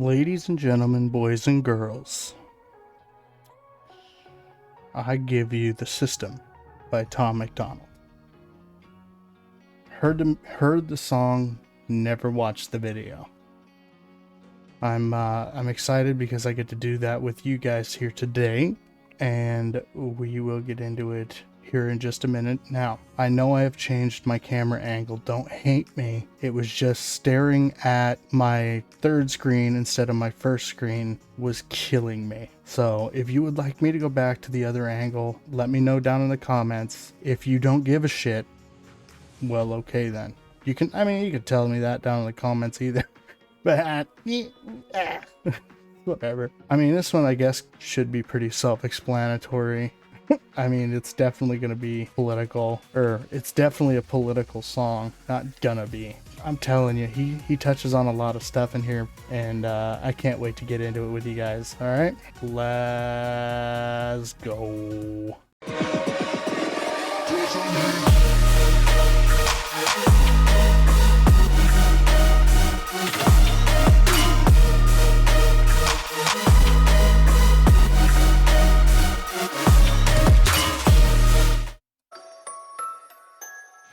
Ladies and gentlemen, boys and girls, I give you The System by Tom Macdonald. Heard the song, never watched the video. I'm excited because I get to do that with you guys here today, and we will get into it here in just a minute. Now, I know I have changed my camera angle. Don't hate me. It was just staring at my third screen instead of my first screen was killing me. So if you would like me to go back to the other angle, let me know down in the comments. If you don't give a shit, well, okay then. You can tell me that down in the comments either. But whatever. I mean, this one I guess should be pretty self-explanatory. I mean, it's definitely going to be political, or it's definitely a political song. Not gonna be. I'm telling you, he touches on a lot of stuff in here, and I can't wait to get into it with you guys. All right, let's go.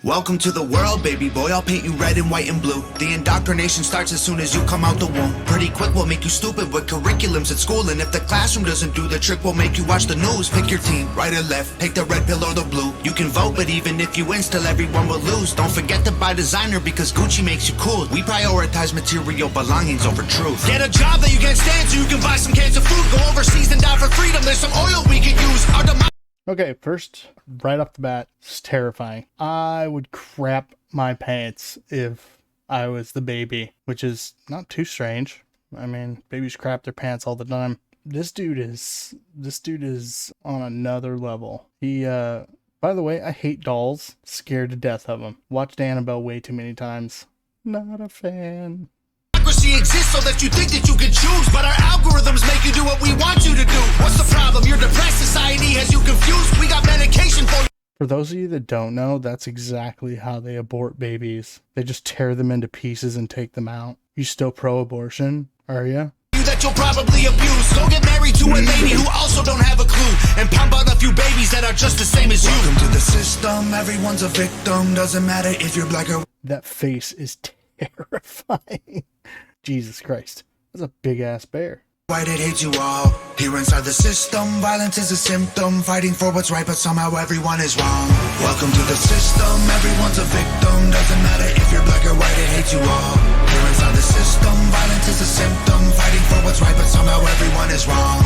Welcome to the world, baby boy. I'll paint you red and white and blue. The indoctrination starts as soon as you come out the womb. Pretty quick, we'll make you stupid with curriculums at school. And if the classroom doesn't do the trick, we'll make you watch the news. Pick your team, right or left, take the red pill or the blue. You can vote, but even if you win, still everyone will lose. Don't forget to buy designer because Gucci makes you cool. We prioritize material belongings over truth. Get a job that you can't stand so you can buy some cans of food. Go overseas and die for freedom. There's some oil we could use. Okay, first, right off the bat, it's terrifying. I would crap my pants if I was the baby, which is not too strange. I mean, babies crap their pants all the time. This dude is on another level. He, by the way, I hate dolls. Scared to death of them. Watched Annabelle way too many times. Not a fan. Democracy exists so that you think that you can choose, but our algorithms make you do what we want you to do. What's the problem? Your depressed society has you confused. We got medication for you. For those of you that don't know, that's exactly how they abort babies. They just tear them into pieces and take them out. You still pro-abortion, are you? That you'll probably abuse. Go get married to a lady who also don't have a clue, and pump out a few babies that are just the same as you. Welcome to the system. Everyone's a victim. Doesn't matter if you're black or... That face is terrifying. Jesus Christ. That's a big ass bear. White, it hates you all. Here inside the system, violence is a symptom. Fighting for what's right, but somehow everyone is wrong. Welcome to the system. Everyone's a victim. Doesn't matter if you're black or white, it hates you all. Here inside the system, violence is a symptom. Fighting for what's right, but somehow everyone is wrong.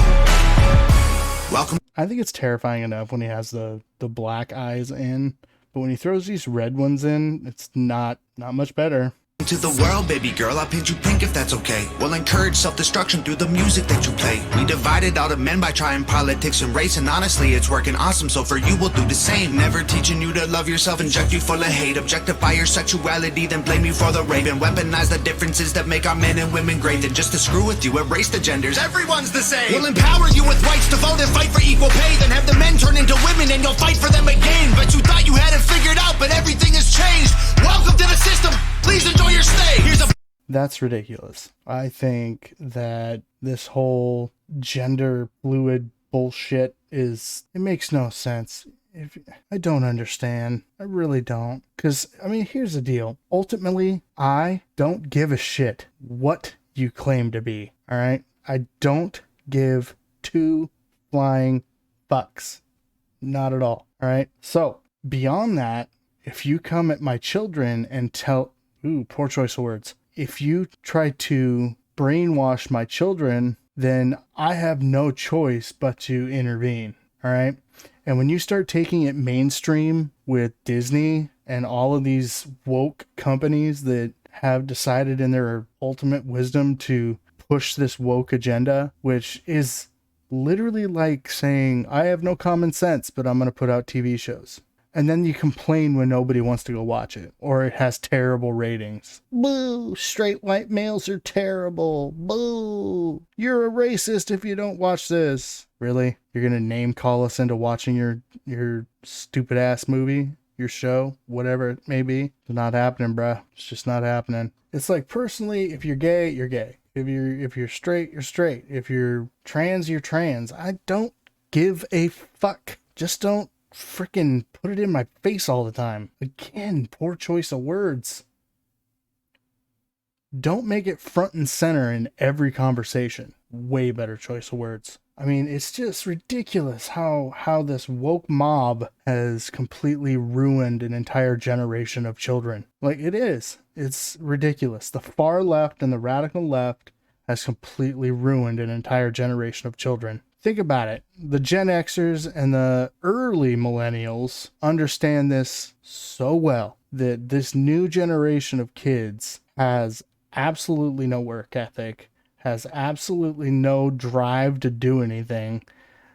Welcome. I think it's terrifying enough when he has the black eyes in, but when he throws these red ones in, it's not much better. To the world, baby girl, I'll paint you pink if that's okay. We'll encourage self-destruction through the music that you play. We divided all of men by trying politics and race, and honestly, it's working awesome, so for you, we'll do the same. Never teaching you to love yourself, inject you full of hate, objectify your sexuality, then blame you for the rape, and weaponize the differences that make our men and women great. Then just to screw with you, erase the genders, everyone's the same. We'll empower you with rights to vote and fight for equal pay, then have the men turn into women and you'll fight for them again. But you thought you had it figured out, but everything has changed. Welcome to the system. Please enjoy your stay. Here's a... That's ridiculous. I think that this whole gender fluid bullshit it makes no sense. I don't understand. I really don't. Because, I mean, here's the deal. Ultimately, I don't give a shit what you claim to be. All right? I don't give two flying fucks. Not at all. All right? So, beyond that, if you come at my children and tell... Ooh, poor choice of words. If you try to brainwash my children, then I have no choice but to intervene. All right. And when you start taking it mainstream with Disney and all of these woke companies that have decided in their ultimate wisdom to push this woke agenda, which is literally like saying, I have no common sense, but I'm going to put out TV shows. And then you complain when nobody wants to go watch it, or it has terrible ratings. Boo! Straight white males are terrible. Boo! You're a racist if you don't watch this. Really? You're gonna name call us into watching your stupid ass movie? Your show? Whatever it may be? It's not happening, bruh. It's just not happening. It's like, personally, if you're gay, you're gay. If you're straight, you're straight. If you're trans, you're trans. I don't give a fuck. Just don't freaking put it in my face all the time. Again, poor choice of words. Don't make it front and center in every conversation. Way better choice of words. I mean, it's just ridiculous how this woke mob has completely ruined an entire generation of children. Like, it is. It's ridiculous. The far left and the radical left has completely ruined an entire generation of children. Think about it. The Gen Xers and the early millennials understand this so well, that this new generation of kids has absolutely no work ethic, has absolutely no drive to do anything,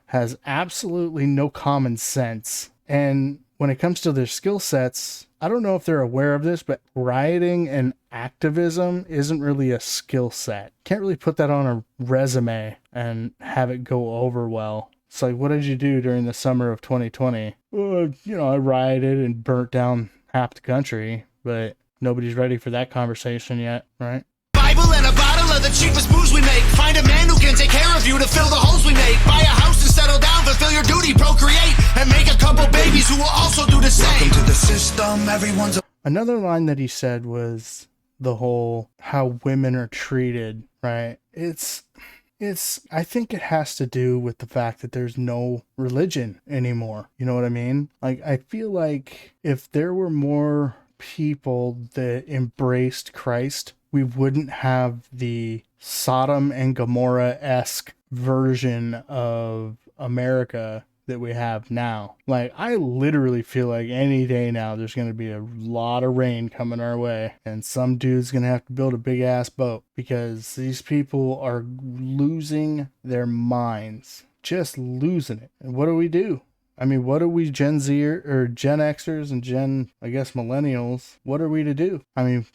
has absolutely no common sense. And when it comes to their skill sets, I don't know if they're aware of this, but rioting and activism isn't really a skill set. Can't really put that on a resume and have it go over well. It's like, what did you do during the summer of 2020? I rioted and burnt down half the country, but nobody's ready for that conversation yet, right? Bible and a bottle of the cheapest booze we make. Find a man who can take care of you to fill the holes we make. Buy a house and settle down, fulfill your duty, procreate, and make a couple babies who will also do the same. Welcome to the system, everyone's Another line that he said was the whole how women are treated, right? I think it has to do with the fact that there's no religion anymore. You know what I mean? Like, I feel like if there were more people that embraced Christ, we wouldn't have the Sodom and Gomorrah-esque version of America that we have now. Like, I literally feel like any day now there's going to be a lot of rain coming our way, and some dude's going to have to build a big ass boat, because these people are losing their minds, just losing it. And what do? I mean, what are we Gen Z or Gen Xers and millennials? What are we to do? I mean,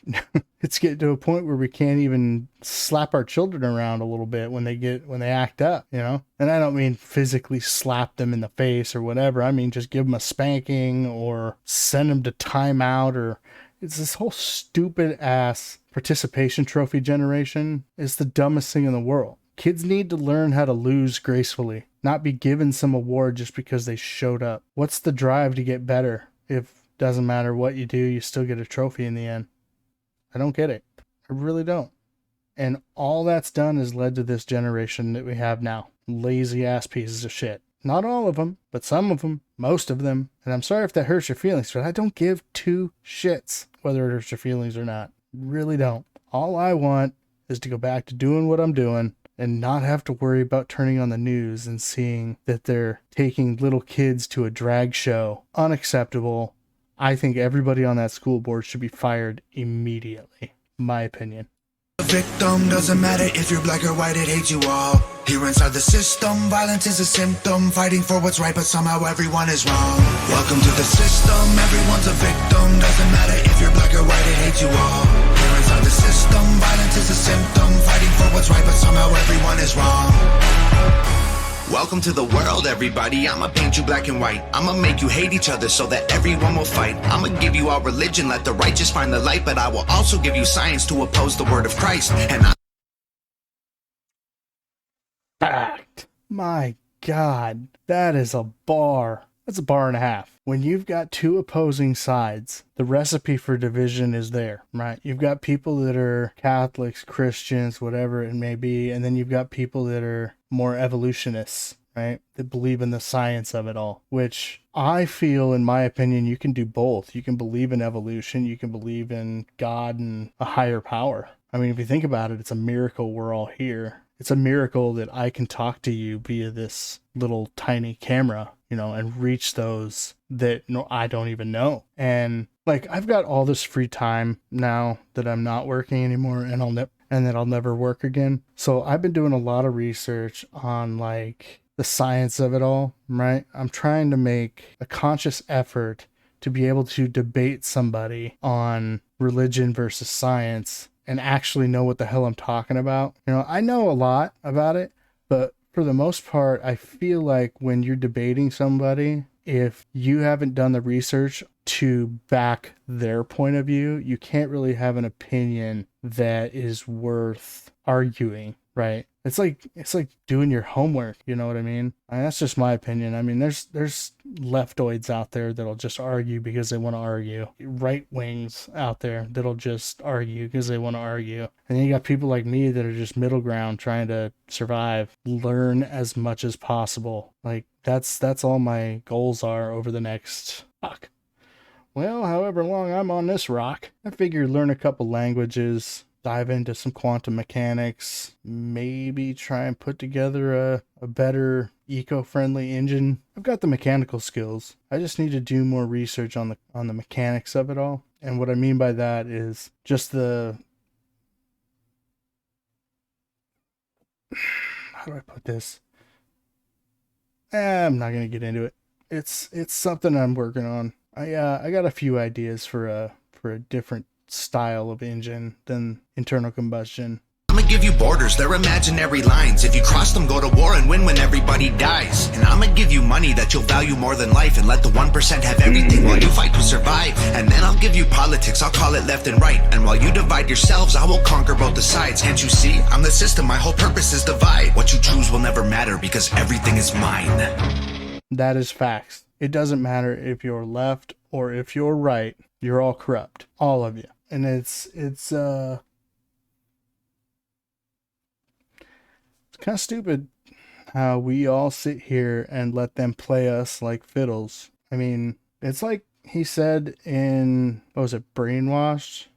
it's getting to a point where we can't even slap our children around a little bit when they act up, you know? And I don't mean physically slap them in the face or whatever. I mean, just give them a spanking or send them to timeout, or it's this whole stupid ass participation trophy generation. It's the dumbest thing in the world. Kids need to learn how to lose gracefully, not be given some award just because they showed up. What's the drive to get better if doesn't matter what you do, you still get a trophy in the end? I don't get it. I really don't. And all that's done is led to this generation that we have now. Lazy ass pieces of shit. Not all of them, but some of them, most of them. And I'm sorry if that hurts your feelings, but I don't give two shits whether it hurts your feelings or not. Really don't. All I want is to go back to doing what I'm doing and not have to worry about turning on the news and seeing that they're taking little kids to a drag show. Unacceptable. I think everybody on that school board should be fired immediately. My opinion. Victim doesn't matter if you're black or white, it hates you all. Here inside the system, violence is a symptom, fighting for what's right, but somehow everyone is wrong. Welcome to the system, everyone's a victim. Doesn't matter if you're black or white, it hates you all. Here inside the system, violence is a symptom, fighting for what's right, but somehow everyone is wrong. Welcome to the world, everybody. I'ma paint you black and white. I'ma make you hate each other so that everyone will fight. I'ma give you all religion, let the righteous find the light, but I will also give you science to oppose the word of Christ. And Fact. My God, that is a bar. That's a bar and a half. When you've got two opposing sides, the recipe for division is there, right? You've got people that are Catholics, Christians, whatever it may be, and then you've got people that are more evolutionists, right? That believe in the science of it all, which I feel, in my opinion, you can do both. You can believe in evolution, you can believe in God and a higher power. I mean, if you think about it, it's a miracle we're all here. It's a miracle that I can talk to you via this little tiny camera, you know, and reach those that I don't even know. And like, I've got all this free time now that I'm not working anymore, and that I'll never work again. So I've been doing a lot of research on like the science of it all, right? I'm trying to make a conscious effort to be able to debate somebody on religion versus science and actually know what the hell I'm talking about. You know, I know a lot about it, but for the most part, I feel like when you're debating somebody, if you haven't done the research to back their point of view, you can't really have an opinion that is worth arguing, right? It's like doing your homework, you know what I mean? And that's just my opinion. I mean, there's leftoids out there that'll just argue because they want to argue. Right wings out there that'll just argue because they want to argue. And then you got people like me that are just middle ground trying to survive, learn as much as possible. Like that's all my goals are over the next however long I'm on this rock. I figure learn a couple languages, dive into some quantum mechanics, maybe try and put together a better eco-friendly engine. I've got the mechanical skills. I just need to do more research on the mechanics of it all. And what I mean by that is just how do I put this? I'm not going to get into it. It's something I'm working on. I got a few ideas for a different style of engine than internal combustion. I'ma give you borders, they're imaginary lines. If you cross them, go to war and win when everybody dies. And I'ma give you money that you'll value more than life, and let the 1% have everything while you fight to survive. And then I'll give you politics, I'll call it left and right. And while you divide yourselves, I will conquer both the sides. Can't you see? I'm the system, my whole purpose is divide. What you choose will never matter because everything is mine. That is facts. It doesn't matter if you're left or if you're right, you're all corrupt. All of you. And it's kind of stupid how we all sit here and let them play us like fiddles. I mean, it's like he said in, what was it, Brainwashed?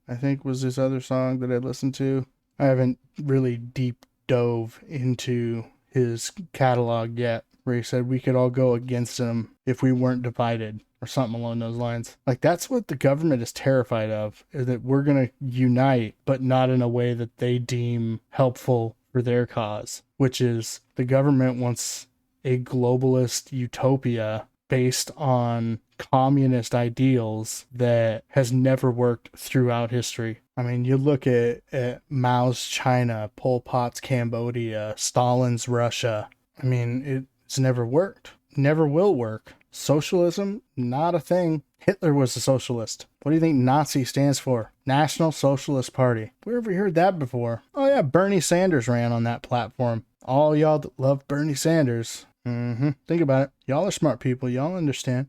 I think was this other song that I listened to. I haven't really deep dove into his catalog yet, where he said we could all go against him if we weren't divided, or something along those lines. Like, that's what the government is terrified of, is that we're going to unite, but not in a way that they deem helpful for their cause, which is the government wants a globalist utopia based on communist ideals that has never worked throughout history. I mean, you look at Mao's China, Pol Pot's Cambodia, Stalin's Russia. I mean, it's never worked. Never will work. Socialism, not a thing. Hitler was a socialist. What do you think Nazi stands for? National Socialist Party. Where have we heard that before? Oh yeah, Bernie Sanders ran on that platform. All y'all that love Bernie Sanders. Think about it. Y'all are smart people. Y'all understand.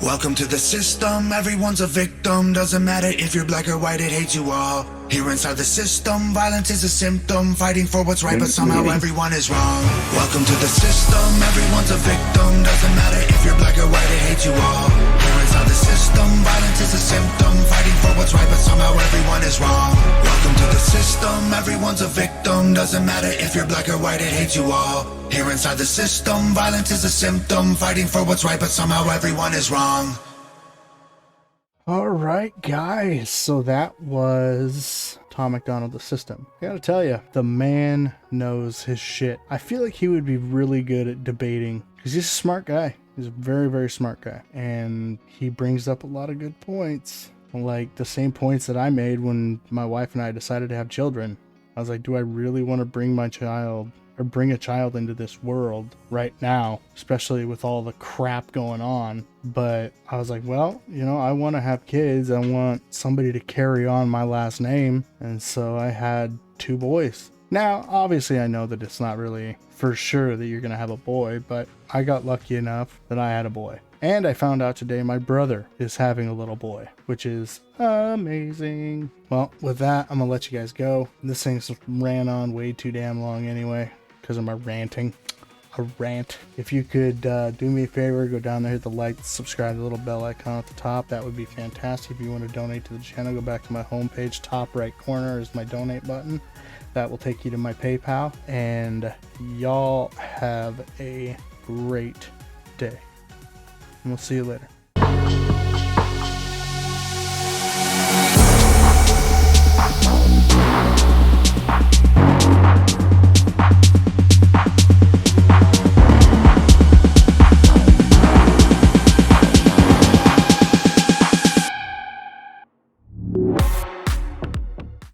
Welcome to the system, everyone's a victim. Doesn't matter if you're black or white, it hates you all. Here inside the system, violence is a symptom. Fighting for what's right, but somehow everyone is wrong. Welcome to the system, everyone's a victim. Doesn't matter if you're black or white, it hates you all. Here inside the system, violence is a symptom. Fighting for what's right, but somehow everyone is wrong. Welcome to the system, everyone's a victim. Doesn't matter if you're black or white, it hates you all. Here inside the system, violence is a symptom. Fighting for what's right, but somehow everyone is wrong. All right, guys. So that was Tom Macdonald, The System. I gotta tell you, the man knows his shit. I feel like he would be really good at debating because he's a smart guy. He's a very, very smart guy. And he brings up a lot of good points. Like the same points that I made when my wife and I decided to have children. I was like, do I really want to bring my child or bring a child into this world right now, especially with all the crap going on? But I was like, well, you know, I want to have kids. I want somebody to carry on my last name. And so I had 2 boys. Now, obviously, I know that it's not really for sure that you're going to have a boy, but I got lucky enough that I had a boy. And I found out today my brother is having a little boy, which is amazing. Well, with that, I'm going to let you guys go. This thing's ran on way too damn long anyway because of my ranting. A rant. If you could do me a favor, go down there, hit the like, subscribe, the little bell icon at the top. That would be fantastic. If you want to donate to the channel, go back to my homepage. Top right corner is my donate button. That will take you to my PayPal. And y'all have a great day. And we'll see you later.